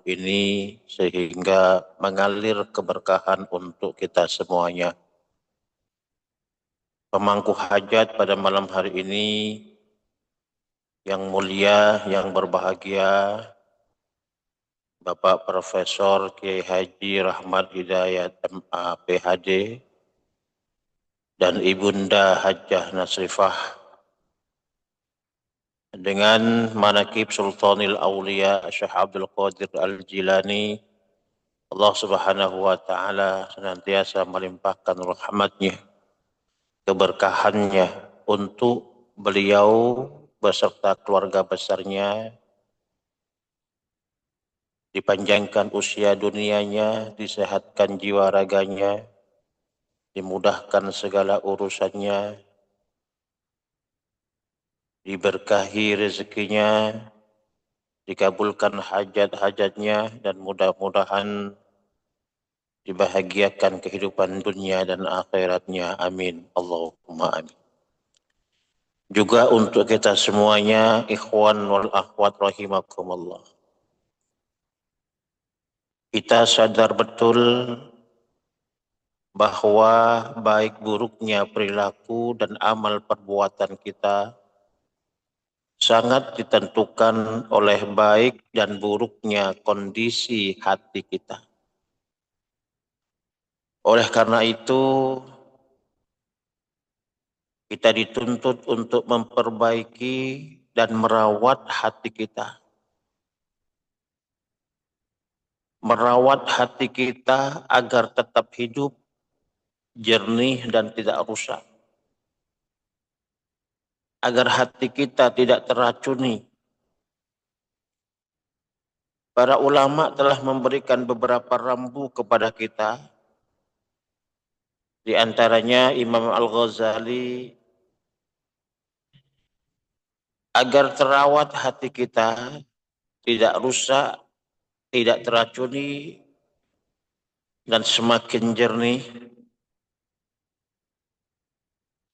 ini sehingga mengalir keberkahan untuk kita semuanya. Pemangku hajat pada malam hari ini yang mulia, yang berbahagia, Bapak Profesor Kiai Haji Rahmat Hidayat MA PhD dan Ibunda Hajjah Nasrifah dengan manaqib Sultanil Aulia Syekh Abdul Qadir Al-Jilani, Allah Subhanahu wa taala senantiasa melimpahkan rahmatnya, keberkahannya untuk beliau beserta keluarga besarnya, dipanjangkan usia dunianya, disehatkan jiwa raganya, dimudahkan segala urusannya, diberkahi rezekinya, dikabulkan hajat-hajatnya, dan mudah-mudahan dibahagiakan kehidupan dunia dan akhiratnya. Amin. Allahumma amin. Juga untuk kita semuanya, ikhwan wal akhwat rahimakumullah. Kita sadar betul bahwa baik buruknya perilaku dan amal perbuatan kita sangat ditentukan oleh baik dan buruknya kondisi hati kita. Oleh karena itu, kita dituntut untuk memperbaiki dan merawat hati kita. Merawat hati kita agar tetap hidup, jernih dan tidak rusak. Agar hati kita tidak teracuni. Para ulama telah memberikan beberapa rambu kepada kita. Di antaranya Imam Al-Ghazali, agar terawat hati kita, tidak rusak, tidak teracuni, dan semakin jernih.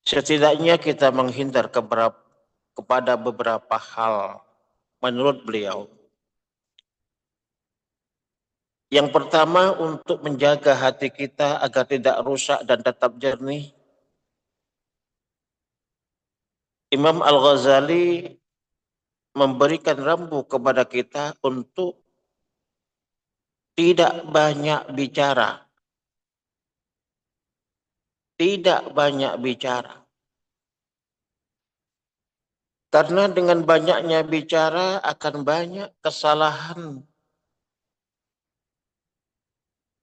Setidaknya kita menghindar kepada beberapa hal menurut beliau. Yang pertama, untuk menjaga hati kita agar tidak rusak dan tetap jernih, Imam Al-Ghazali memberikan rambu kepada kita untuk tidak banyak bicara. Tidak banyak bicara. Karena dengan banyaknya bicara akan banyak kesalahan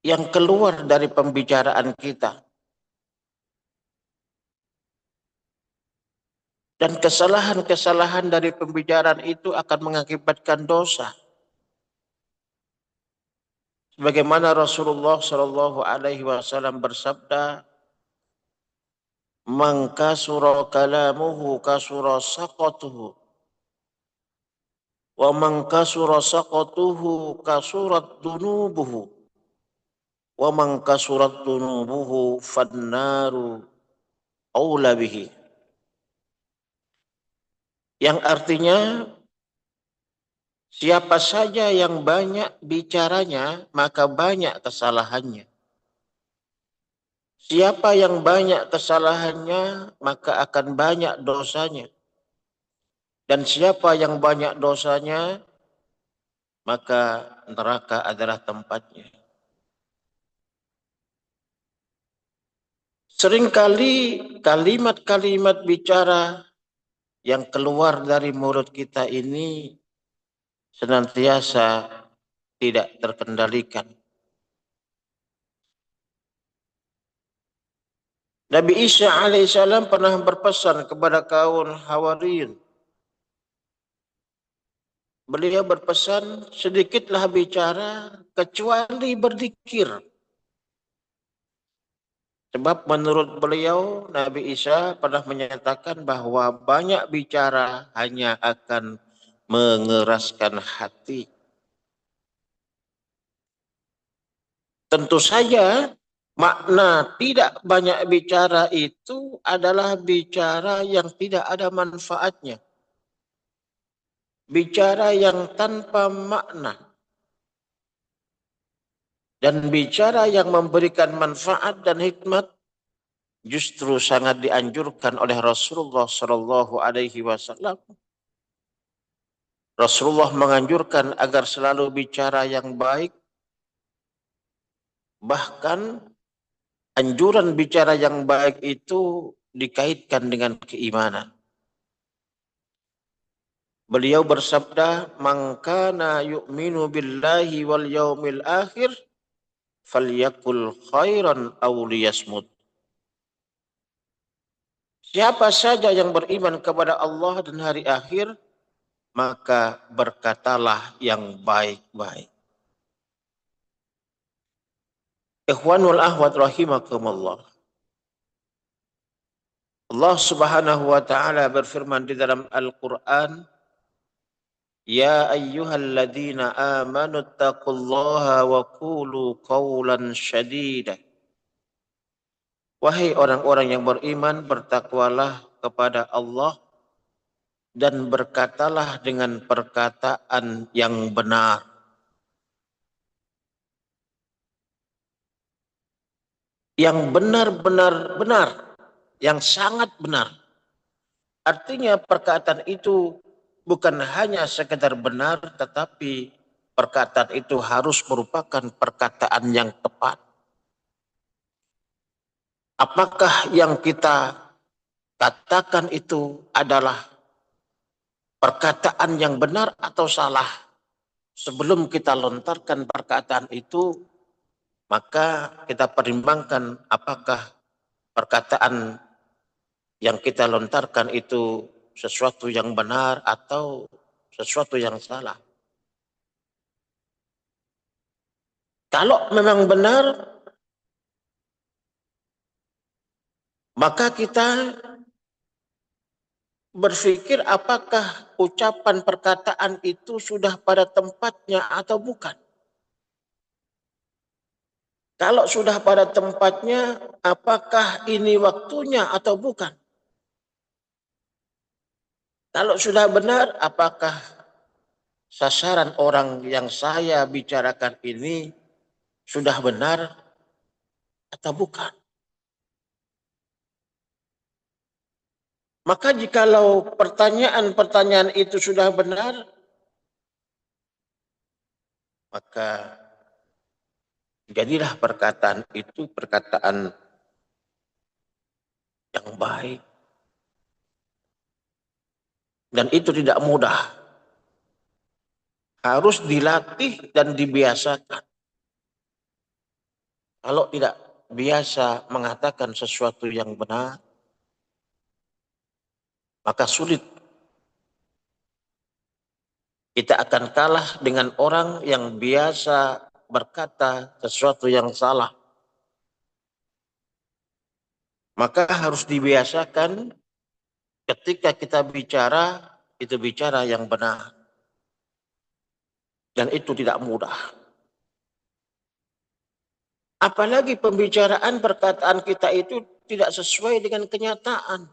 yang keluar dari pembicaraan kita. Dan kesalahan-kesalahan dari pembicaraan itu akan mengakibatkan dosa. Sebagaimana Rasulullah Shallallahu Alaihi Wasallam bersabda, "Man kasura kalamuhu kasura saqatuhu, wa man kasura saqatuhu kasurat dunubuhu, wa man kasurat dunubuhu fannaru aula bihi." Yang artinya, siapa saja yang banyak bicaranya, maka banyak kesalahannya. Siapa yang banyak kesalahannya, maka akan banyak dosanya. Dan siapa yang banyak dosanya, maka neraka adalah tempatnya. Seringkali kalimat-kalimat bicara yang keluar dari mulut kita ini senantiasa tidak terkendalikan. Nabi Isa alaihissalam pernah berpesan kepada kaum Hawariyun. Beliau berpesan, sedikitlah bicara kecuali berzikir. Sebab menurut beliau, Nabi Isa pernah menyatakan bahwa banyak bicara hanya akan mengeraskan hati. Tentu saja makna tidak banyak bicara itu adalah bicara yang tidak ada manfaatnya. Bicara yang tanpa makna. Dan bicara yang memberikan manfaat dan hikmat justru sangat dianjurkan oleh Rasulullah Shallallahu Alaihi Wasallam. Rasulullah menganjurkan agar selalu bicara yang baik, bahkan anjuran bicara yang baik itu dikaitkan dengan keimanan. Beliau bersabda, "Man kana yu'minu billahi wal yaumil akhir falyakul khairan aw liyasmut." Siapa saja yang beriman kepada Allah dan hari akhir, maka berkatalah yang baik-baik. Ikhwanul ahwat rahimakumullah. Allah Subhanahu wa taala berfirman di dalam Al-Qur'an, "Ya ayyuhalladzina amanu taqullaha wa qulu qawlan shadida." Wahai orang-orang yang beriman, bertakwalah kepada Allah dan berkatalah dengan perkataan yang benar. Yang benar-benar benar, yang sangat benar. Artinya perkataan itu bukan hanya sekedar benar, tetapi perkataan itu harus merupakan perkataan yang tepat. Apakah yang kita katakan itu adalah perkataan yang benar atau salah? Sebelum kita lontarkan perkataan itu, maka kita pertimbangkan apakah perkataan yang kita lontarkan itu sesuatu yang benar atau sesuatu yang salah. Kalau memang benar, maka kita berpikir apakah ucapan perkataan itu sudah pada tempatnya atau bukan. Kalau sudah pada tempatnya, apakah ini waktunya atau bukan? Kalau sudah benar, apakah sasaran orang yang saya bicarakan ini sudah benar atau bukan? Maka jikalau pertanyaan-pertanyaan itu sudah benar, maka jadilah perkataan itu perkataan yang baik. Dan itu tidak mudah. Harus dilatih dan dibiasakan. Kalau tidak biasa mengatakan sesuatu yang benar, maka sulit. Kita akan kalah dengan orang yang biasa berkata sesuatu yang salah. Maka harus dibiasakan ketika kita bicara, itu bicara yang benar. Dan itu tidak mudah. Apalagi pembicaraan perkataan kita itu tidak sesuai dengan kenyataan.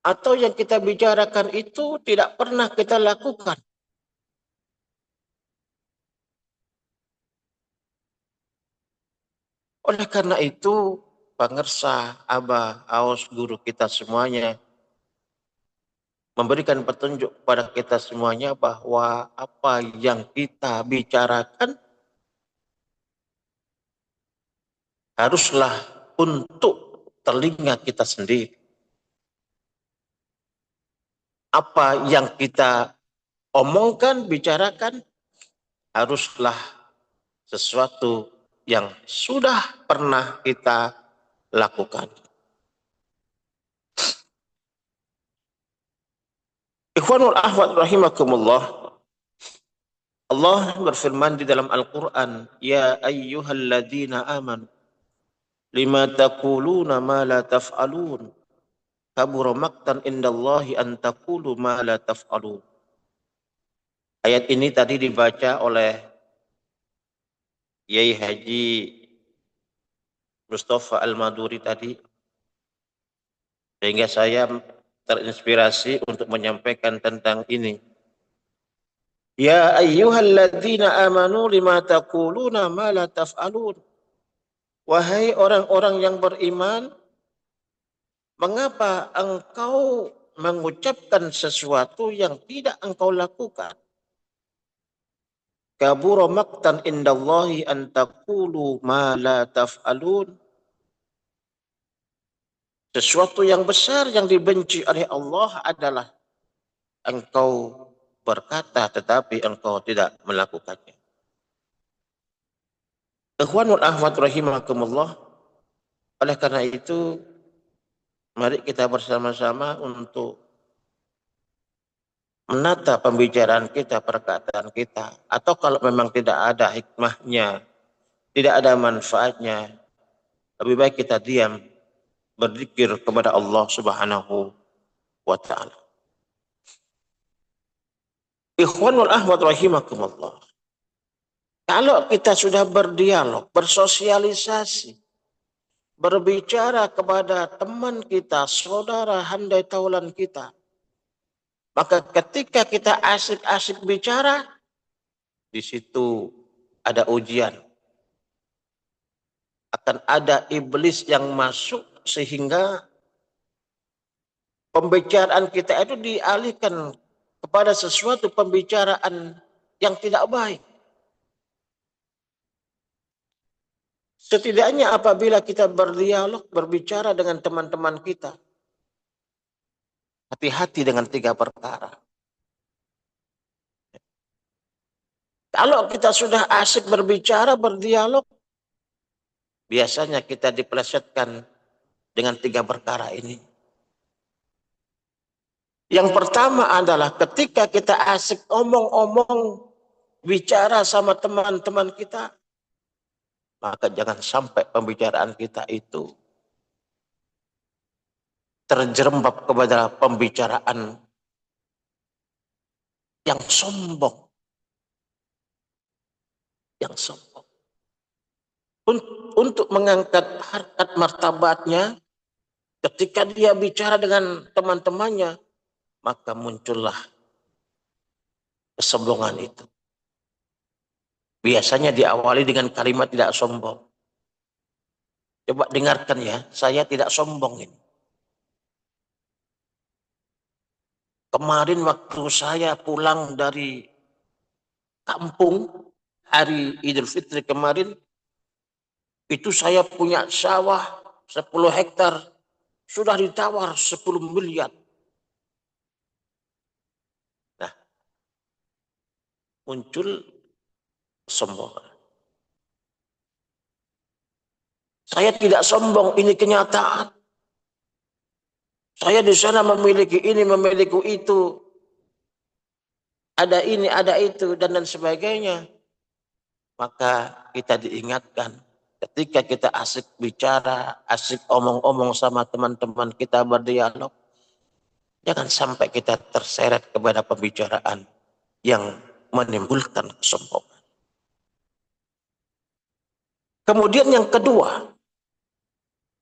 Atau yang kita bicarakan itu tidak pernah kita lakukan. Oleh karena itu, pangersa, abah, aos, guru kita semuanya memberikan petunjuk kepada kita semuanya bahwa apa yang kita bicarakan haruslah untuk telinga kita sendiri. Apa yang kita omongkan, bicarakan, haruslah sesuatu yang sudah pernah kita lakukan. Ikhwanul ahwat rahimakumullah. Allah berfirman di dalam Al-Quran, "Ya ayyuhalladzina amanu, lima taquluna ma la taf'alun, kabura maqtan indallahi an taqulu ma la taf'alun." Ayat ini tadi dibaca oleh Yai Haji Mustafa Al-Maduri tadi, sehingga saya terinspirasi untuk menyampaikan tentang ini. Ya ayyuhalladzina amanu lima taquluna ma la taf'alun. Wahai orang-orang yang beriman, mengapa engkau mengucapkan sesuatu yang tidak engkau lakukan? Kabura maqtan indallahi an taqulu ma la taf'alun. Sesuatu yang besar yang dibenci oleh Allah adalah engkau berkata tetapi engkau tidak melakukannya. Ikhwanul ahwat rahimakumullah. Oleh karena itu, mari kita bersama-sama untuk menata pembicaraan kita, perkataan kita. Atau kalau memang tidak ada hikmahnya, tidak ada manfaatnya, lebih baik kita diam, berzikir kepada Allah Subhanahu wa taala. Ikhwanul ahwat rahimakumullah. Kalau kita sudah berdialog, bersosialisasi, berbicara kepada teman kita, saudara, handai taulan kita, maka ketika kita asik-asik bicara, di situ ada ujian. Akan ada iblis yang masuk sehingga pembicaraan kita itu dialihkan kepada sesuatu pembicaraan yang tidak baik. Setidaknya apabila kita berdialog, berbicara dengan teman-teman kita, hati-hati dengan 3 perkara. Kalau kita sudah asik berbicara, berdialog, biasanya kita dipelesetkan dengan 3 perkara ini. Yang pertama adalah ketika kita asik omong-omong, bicara sama teman-teman kita, maka jangan sampai pembicaraan kita itu terjerembab kepada pembicaraan yang sombong. Yang sombong. Untuk mengangkat harkat martabatnya, ketika dia bicara dengan teman-temannya, maka muncullah kesombongan itu. Biasanya diawali dengan kalimat tidak sombong. Coba dengarkan ya, saya tidak sombong ini. Kemarin waktu saya pulang dari kampung, hari Idul Fitri kemarin, itu saya punya sawah 10 hektar, sudah ditawar 10 miliar. Nah, muncul sombong. Saya tidak sombong, ini kenyataan. Saya di sana memiliki ini, memiliki itu. Ada ini, ada itu, dan sebagainya. Maka kita diingatkan, ketika kita asik bicara, asik omong-omong sama teman-teman kita berdialog, jangan sampai kita terseret kepada pembicaraan yang menimbulkan kesombongan. Kemudian yang kedua,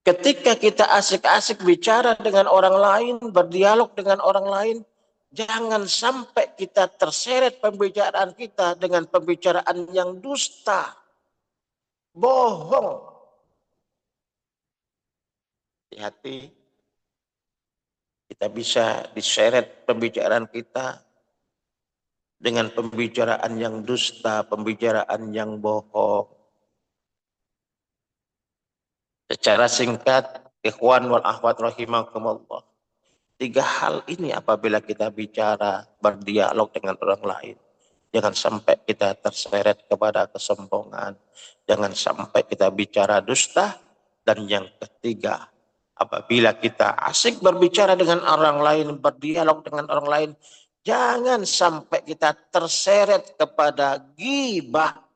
ketika kita asik-asik bicara dengan orang lain, berdialog dengan orang lain, jangan sampai kita terseret pembicaraan kita dengan pembicaraan yang dusta, bohong. Hati-hati, kita bisa diseret pembicaraan kita dengan pembicaraan yang dusta, pembicaraan yang bohong. Secara singkat, ikhwan wal akhwat rahimakumullah. 3 hal ini apabila kita bicara, berdialog dengan orang lain. Jangan sampai kita terseret kepada kesombongan. Jangan sampai kita bicara dusta. Dan yang ketiga, apabila kita asik berbicara dengan orang lain, berdialog dengan orang lain, jangan sampai kita terseret kepada ghibah.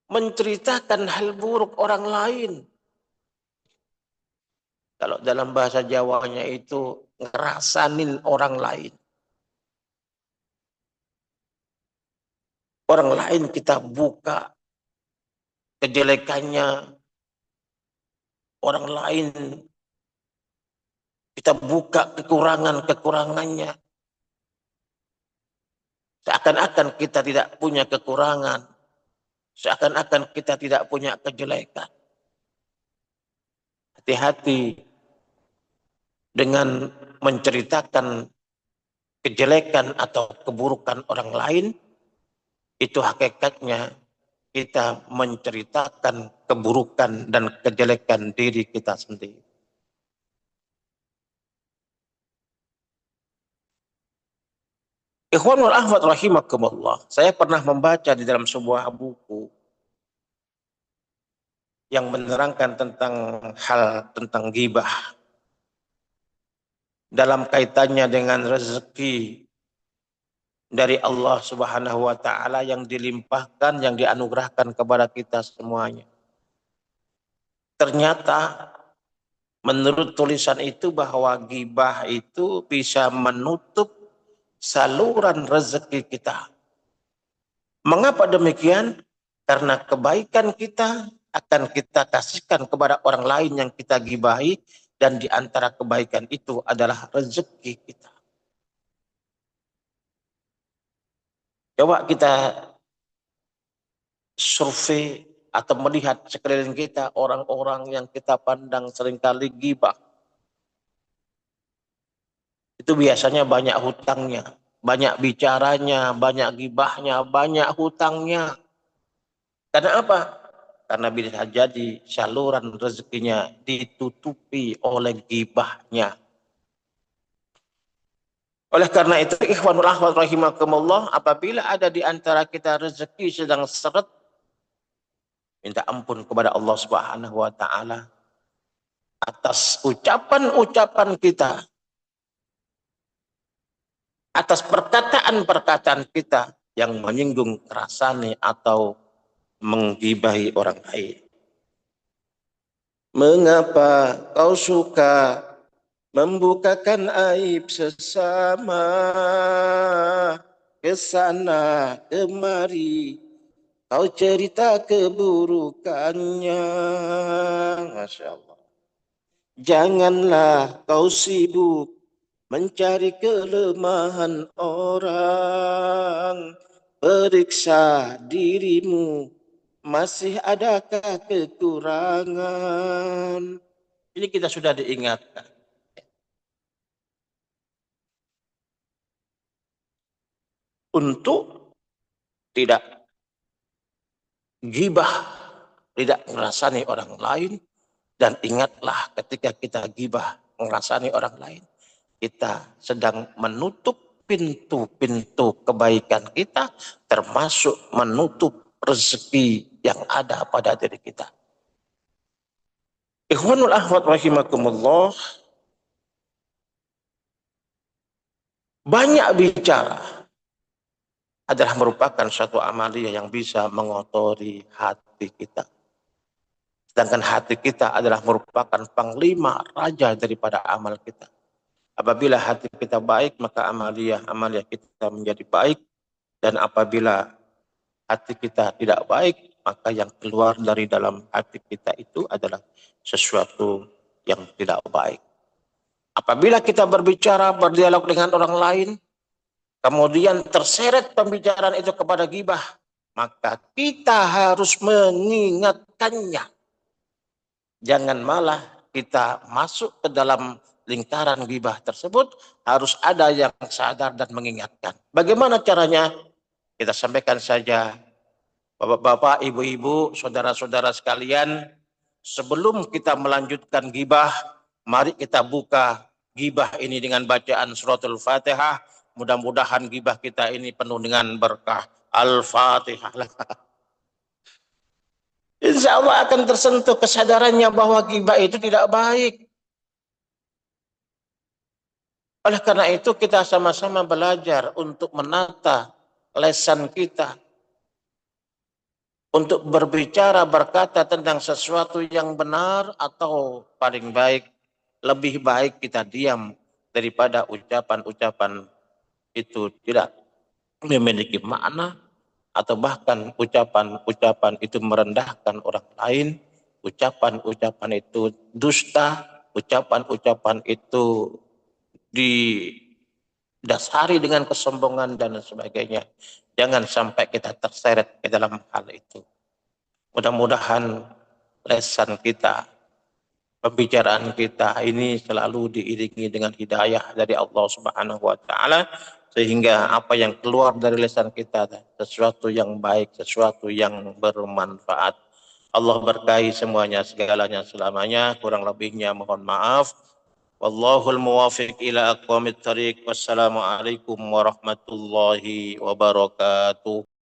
Menceritakan hal buruk orang lain. Kalau dalam bahasa Jawanya itu ngerasanin orang lain. Orang lain kita buka kejelekannya. Orang lain Kita buka kekurangan-kekurangannya. Seakan-akan kita tidak punya kekurangan. Seakan-akan kita tidak punya kejelekan. Hati-hati dengan menceritakan kejelekan atau keburukan orang lain. Itu hakikatnya kita menceritakan keburukan dan kejelekan diri kita sendiri. Ikhwan wal akhwat rahimakumullah. Saya pernah membaca di dalam sebuah buku yang menerangkan tentang hal tentang ghibah dalam kaitannya dengan rezeki dari Allah Subhanahu wa taala yang dilimpahkan, yang dianugerahkan kepada kita semuanya. Ternyata menurut tulisan itu bahwa ghibah itu bisa menutup saluran rezeki kita. Mengapa demikian? Karena kebaikan kita akan kita kasihkan kepada orang lain yang kita gibahi, dan di antara kebaikan itu adalah rezeki kita. Coba kita survei atau melihat sekeliling kita orang-orang yang kita pandang seringkali gibah. Itu biasanya banyak hutangnya, banyak bicaranya, banyak gibahnya, banyak hutangnya. Karena apa? Karena bisa jadi saluran rezekinya ditutupi oleh gibahnya. Oleh karena itu, ikhwanul akhwat rahimakumullah, apabila ada di antara kita rezeki sedang seret, minta ampun kepada Allah Subhanahu wa taala atas ucapan-ucapan kita, atas perkataan-perkataan kita yang menyinggung rasane atau menggibahi orang lain. Mengapa kau suka membukakan aib sesama, kesana kemari kau cerita keburukannya? Masya Allah. Janganlah kau sibuk mencari kelemahan orang. Periksa dirimu, masih adakah kekurangan? Ini kita sudah diingatkan. Untuk tidak gibah, tidak merasani orang lain. Dan ingatlah ketika kita gibah merasani orang lain, kita sedang menutup pintu-pintu kebaikan kita, termasuk menutup rezeki yang ada pada diri kita. Ikhwanul akhwat rahimakumullah, banyak bicara adalah merupakan suatu amalia yang bisa mengotori hati kita. Sedangkan hati kita adalah merupakan panglima raja daripada amal kita. Apabila hati kita baik, maka amalia kita menjadi baik. Dan apabila hati kita tidak baik, maka yang keluar dari dalam hati kita itu adalah sesuatu yang tidak baik. Apabila kita berbicara, berdialog dengan orang lain, kemudian terseret pembicaraan itu kepada ghibah, maka kita harus mengingatkannya. Jangan malah kita masuk ke dalam lingkaran ghibah tersebut, harus ada yang sadar dan mengingatkan. Bagaimana caranya? Kita sampaikan saja, bapak-bapak, ibu-ibu, saudara-saudara sekalian, sebelum kita melanjutkan ghibah, mari kita buka ghibah ini dengan bacaan suratul Fatihah. Mudah-mudahan ghibah kita ini penuh dengan berkah. Al-Fatihah. Insya Allah akan tersentuh kesadarannya bahwa ghibah itu tidak baik. Oleh karena itu kita sama-sama belajar untuk menata lesan kita, untuk berbicara, berkata tentang sesuatu yang benar, atau paling baik, lebih baik kita diam daripada ucapan-ucapan itu tidak memiliki makna, atau bahkan ucapan-ucapan itu merendahkan orang lain, ucapan-ucapan itu dusta, ucapan-ucapan itu didasari dengan kesombongan dan sebagainya. Jangan sampai kita terseret ke dalam hal itu. Mudah-mudahan lesan kita, pembicaraan kita ini selalu diiringi dengan hidayah dari Allah Subhanahu wa taala, sehingga apa yang keluar dari lisan kita sesuatu yang baik, sesuatu yang bermanfaat. Allah berkahi semuanya, segalanya, selamanya. Kurang lebihnya mohon maaf. Wallahul muwafiq ila aqwamit thariq. Wassalamualaikum warahmatullahi wabarakatuh.